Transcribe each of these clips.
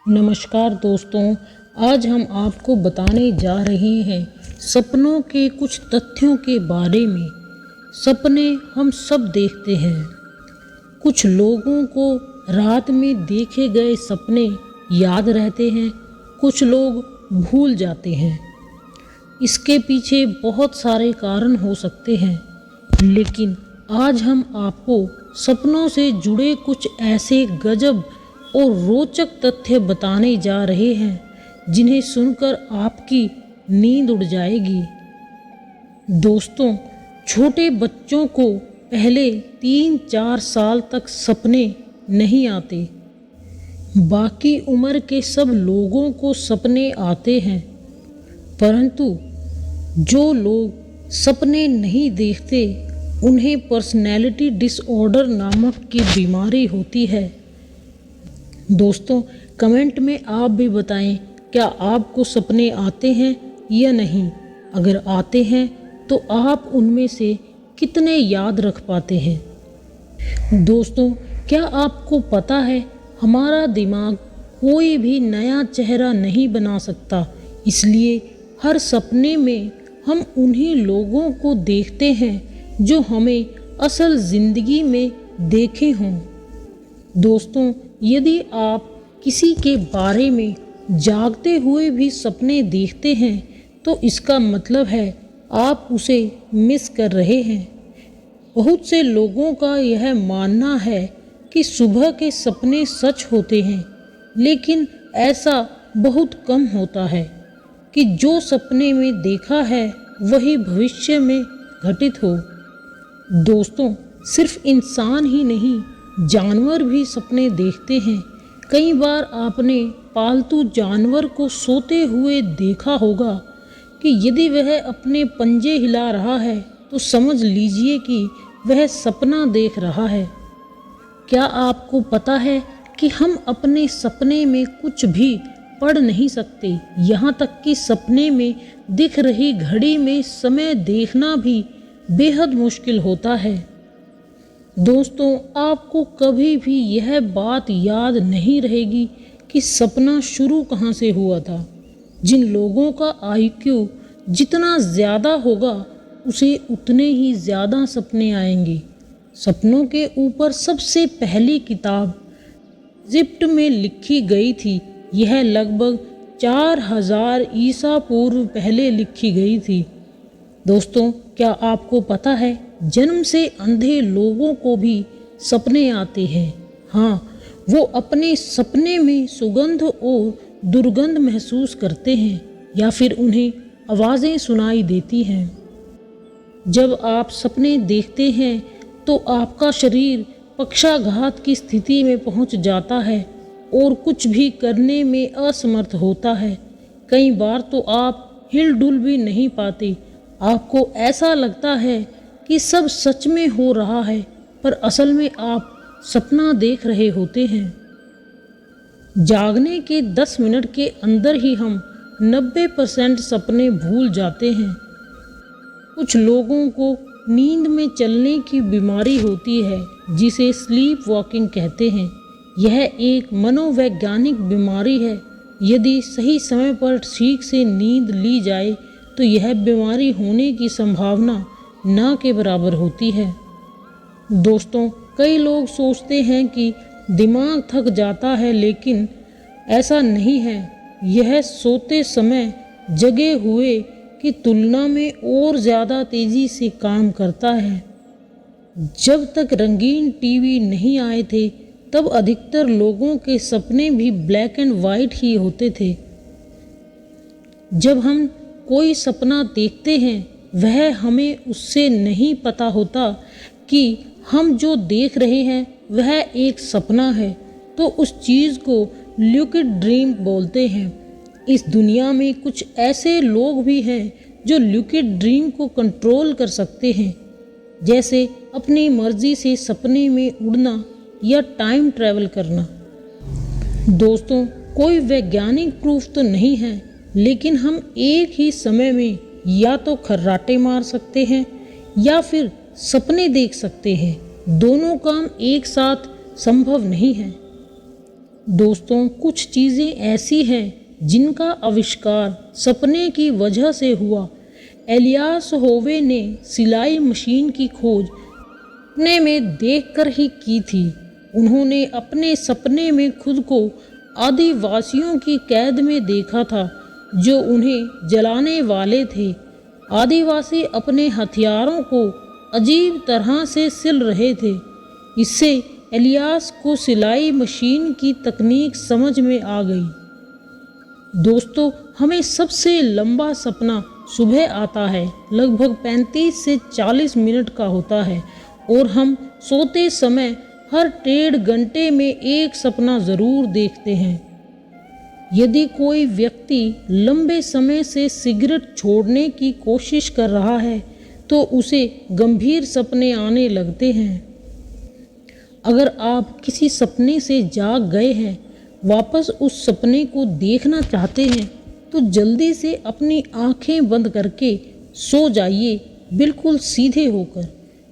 नमस्कार दोस्तों, आज हम आपको बताने जा रहे हैं सपनों के कुछ तथ्यों के बारे में। सपने हम सब देखते हैं। कुछ लोगों को रात में देखे गए सपने याद रहते हैं, कुछ लोग भूल जाते हैं। इसके पीछे बहुत सारे कारण हो सकते हैं, लेकिन आज हम आपको सपनों से जुड़े कुछ ऐसे गजब और रोचक तथ्य बताने जा रहे हैं जिन्हें सुनकर आपकी नींद उड़ जाएगी। दोस्तों, छोटे बच्चों को पहले 3-4 साल तक सपने नहीं आते। बाकी उम्र के सब लोगों को सपने आते हैं, परंतु जो लोग सपने नहीं देखते उन्हें पर्सनैलिटी डिसऑर्डर नामक की बीमारी होती है। दोस्तों, कमेंट में आप भी बताएं, क्या आपको सपने आते हैं या नहीं? अगर आते हैं तो आप उनमें से कितने याद रख पाते हैं? दोस्तों, क्या आपको पता है हमारा दिमाग कोई भी नया चेहरा नहीं बना सकता, इसलिए हर सपने में हम उन्हीं लोगों को देखते हैं जो हमें असल ज़िंदगी में देखे हों। दोस्तों, यदि आप किसी के बारे में जागते हुए भी सपने देखते हैं तो इसका मतलब है आप उसे मिस कर रहे हैं। बहुत से लोगों का यह मानना है कि सुबह के सपने सच होते हैं, लेकिन ऐसा बहुत कम होता है कि जो सपने में देखा है वही भविष्य में घटित हो। दोस्तों, सिर्फ इंसान ही नहीं, जानवर भी सपने देखते हैं। कई बार आपने पालतू जानवर को सोते हुए देखा होगा कि यदि वह अपने पंजे हिला रहा है तो समझ लीजिए कि वह सपना देख रहा है। क्या आपको पता है कि हम अपने सपने में कुछ भी पढ़ नहीं सकते, यहाँ तक कि सपने में दिख रही घड़ी में समय देखना भी बेहद मुश्किल होता है। दोस्तों, आपको कभी भी यह बात याद नहीं रहेगी कि सपना शुरू कहाँ से हुआ था। जिन लोगों का IQ जितना ज़्यादा होगा उसे उतने ही ज़्यादा सपने आएंगे। सपनों के ऊपर सबसे पहली किताब इजिप्ट में लिखी गई थी। यह लगभग 4000 ईसा पूर्व पहले लिखी गई थी। दोस्तों, क्या आपको पता है जन्म से अंधे लोगों को भी सपने आते हैं? हाँ, वो अपने सपने में सुगंध और दुर्गंध महसूस करते हैं या फिर उन्हें आवाज़ें सुनाई देती हैं। जब आप सपने देखते हैं तो आपका शरीर पक्षाघात की स्थिति में पहुंच जाता है और कुछ भी करने में असमर्थ होता है। कई बार तो आप हिलडुल भी नहीं पाते। आपको ऐसा लगता है कि सब सच में हो रहा है, पर असल में आप सपना देख रहे होते हैं। जागने के 10 मिनट के अंदर ही हम 90% सपने भूल जाते हैं। कुछ लोगों को नींद में चलने की बीमारी होती है जिसे स्लीप वॉकिंग कहते हैं। यह एक मनोवैज्ञानिक बीमारी है। यदि सही समय पर ठीक से नींद ली जाए तो यह बीमारी होने की संभावना ना के बराबर होती है। दोस्तों, कई लोग सोचते हैं कि दिमाग थक जाता है, लेकिन ऐसा नहीं है। यह सोते समय जगे हुए की तुलना में और ज़्यादा तेज़ी से काम करता है। जब तक रंगीन टीवी नहीं आए थे तब अधिकतर लोगों के सपने भी ब्लैक एंड वाइट ही होते थे। जब हम कोई सपना देखते हैं वह हमें उससे नहीं पता होता कि हम जो देख रहे हैं वह एक सपना है, तो उस चीज़ को ल्यूसिड ड्रीम बोलते हैं। इस दुनिया में कुछ ऐसे लोग भी हैं जो ल्यूसिड ड्रीम को कंट्रोल कर सकते हैं, जैसे अपनी मर्जी से सपने में उड़ना या टाइम ट्रैवल करना। दोस्तों, कोई वैज्ञानिक प्रूफ तो नहीं है, लेकिन हम एक ही समय में या तो खर्राटे मार सकते हैं या फिर सपने देख सकते हैं। दोनों काम एक साथ संभव नहीं है। दोस्तों, कुछ चीज़ें ऐसी हैं जिनका आविष्कार सपने की वजह से हुआ। एलियास होवे ने सिलाई मशीन की खोज सपने में देखकर ही की थी। उन्होंने अपने सपने में खुद को आदिवासियों की कैद में देखा था जो उन्हें जलाने वाले थे। आदिवासी अपने हथियारों को अजीब तरह से सिल रहे थे। इससे एलियास को सिलाई मशीन की तकनीक समझ में आ गई। दोस्तों, हमें सबसे लंबा सपना सुबह आता है, लगभग 35 से 40 मिनट का होता है और हम सोते समय हर 1.5 घंटे में एक सपना ज़रूर देखते हैं। यदि कोई व्यक्ति लंबे समय से सिगरेट छोड़ने की कोशिश कर रहा है तो उसे गंभीर सपने आने लगते हैं। अगर आप किसी सपने से जाग गए हैं, वापस उस सपने को देखना चाहते हैं तो जल्दी से अपनी आंखें बंद करके सो जाइए, बिल्कुल सीधे होकर।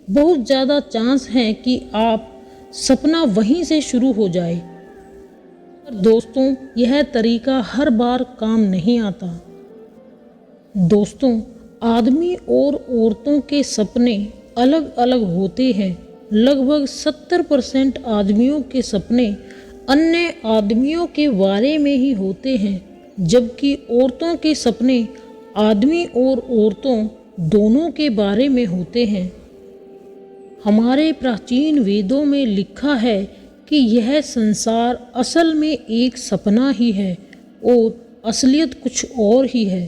बहुत ज़्यादा चांस है कि आप सपना वहीं से शुरू हो जाए। पर दोस्तों, यह तरीका हर बार काम नहीं आता। दोस्तों, आदमी और औरतों के सपने अलग अलग होते हैं। लगभग 70% आदमियों के सपने अन्य आदमियों के बारे में ही होते हैं, जबकि औरतों के सपने आदमी और औरतों दोनों के बारे में होते हैं। हमारे प्राचीन वेदों में लिखा है कि यह संसार असल में एक सपना ही है और असलियत कुछ और ही है।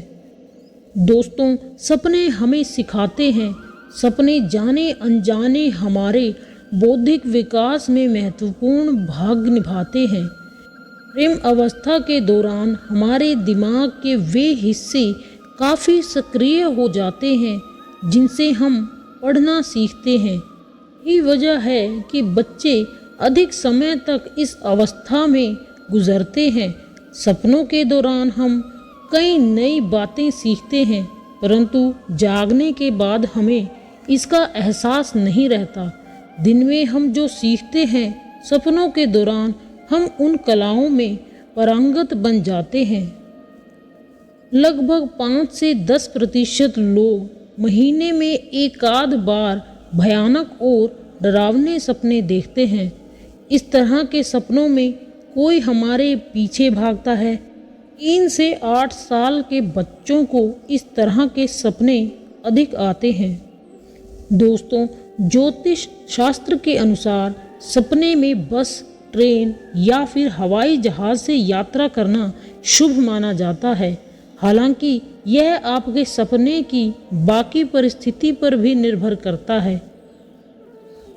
दोस्तों, सपने हमें सिखाते हैं। सपने जाने अनजाने हमारे बौद्धिक विकास में महत्वपूर्ण भाग निभाते हैं। प्रेम अवस्था के दौरान हमारे दिमाग के वे हिस्से काफ़ी सक्रिय हो जाते हैं जिनसे हम पढ़ना सीखते हैं। यही वजह है कि बच्चे अधिक समय तक इस अवस्था में गुजरते हैं। सपनों के दौरान हम कई नई बातें सीखते हैं, परंतु जागने के बाद हमें इसका एहसास नहीं रहता। दिन में हम जो सीखते हैं, सपनों के दौरान हम उन कलाओं में पारंगत बन जाते हैं। लगभग 5 से 10% लोग महीने में एकाध बार भयानक और डरावने सपने देखते हैं। इस तरह के सपनों में कोई हमारे पीछे भागता है। 3 से 8 साल के बच्चों को इस तरह के सपने अधिक आते हैं। दोस्तों, ज्योतिष शास्त्र के अनुसार सपने में बस, ट्रेन या फिर हवाई जहाज़ से यात्रा करना शुभ माना जाता है। हालांकि यह आपके सपने की बाकी परिस्थिति पर भी निर्भर करता है।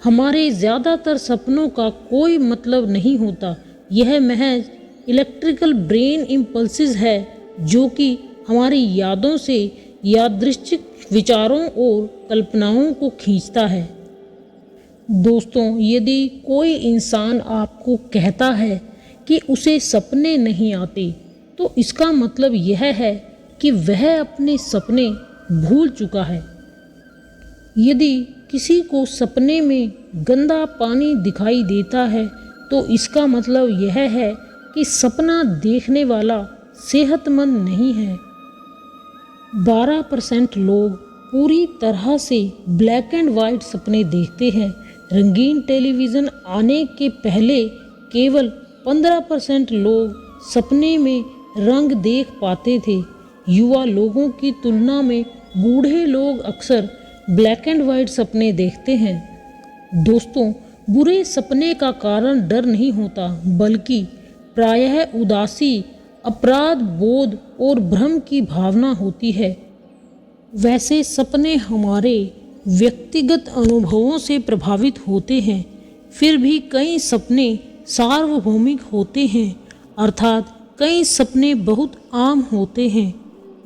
हमारे ज़्यादातर सपनों का कोई मतलब नहीं होता। यह महज इलेक्ट्रिकल ब्रेन इम्पल्सिस है जो कि हमारी यादों से यादृच्छिक विचारों और कल्पनाओं को खींचता है। दोस्तों, यदि कोई इंसान आपको कहता है कि उसे सपने नहीं आते, तो इसका मतलब यह है कि वह अपने सपने भूल चुका है। यदि किसी को सपने में गंदा पानी दिखाई देता है, तो इसका मतलब यह है कि सपना देखने वाला सेहतमंद नहीं है। 12% लोग पूरी तरह से ब्लैक एंड वाइट सपने देखते हैं। रंगीन टेलीविज़न आने के पहले केवल 15% लोग सपने में रंग देख पाते थे। युवा लोगों की तुलना में बूढ़े लोग अक्सर ब्लैक एंड वाइट सपने देखते हैं। दोस्तों, बुरे सपने का कारण डर नहीं होता, बल्कि प्रायः उदासी, अपराध बोध और भ्रम की भावना होती है। वैसे सपने हमारे व्यक्तिगत अनुभवों से प्रभावित होते हैं, फिर भी कई सपने सार्वभौमिक होते हैं, अर्थात कई सपने बहुत आम होते हैं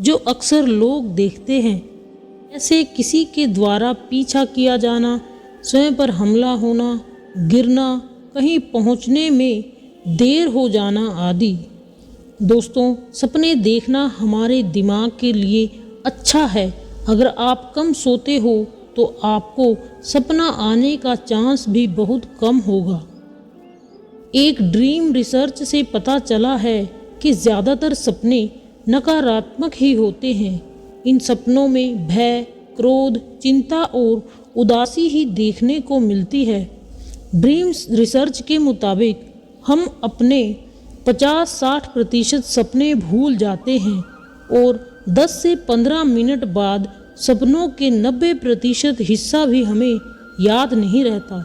जो अक्सर लोग देखते हैं, जैसे किसी के द्वारा पीछा किया जाना, स्वयं पर हमला होना, गिरना, कहीं पहुंचने में देर हो जाना आदि। दोस्तों, सपने देखना हमारे दिमाग के लिए अच्छा है। अगर आप कम सोते हो तो आपको सपना आने का चांस भी बहुत कम होगा। एक ड्रीम रिसर्च से पता चला है कि ज़्यादातर सपने नकारात्मक ही होते हैं। इन सपनों में भय, क्रोध, चिंता और उदासी ही देखने को मिलती है। ड्रीम्स रिसर्च के मुताबिक हम अपने 50-60% सपने भूल जाते हैं और 10 से 15 मिनट बाद सपनों के 90% हिस्सा भी हमें याद नहीं रहता।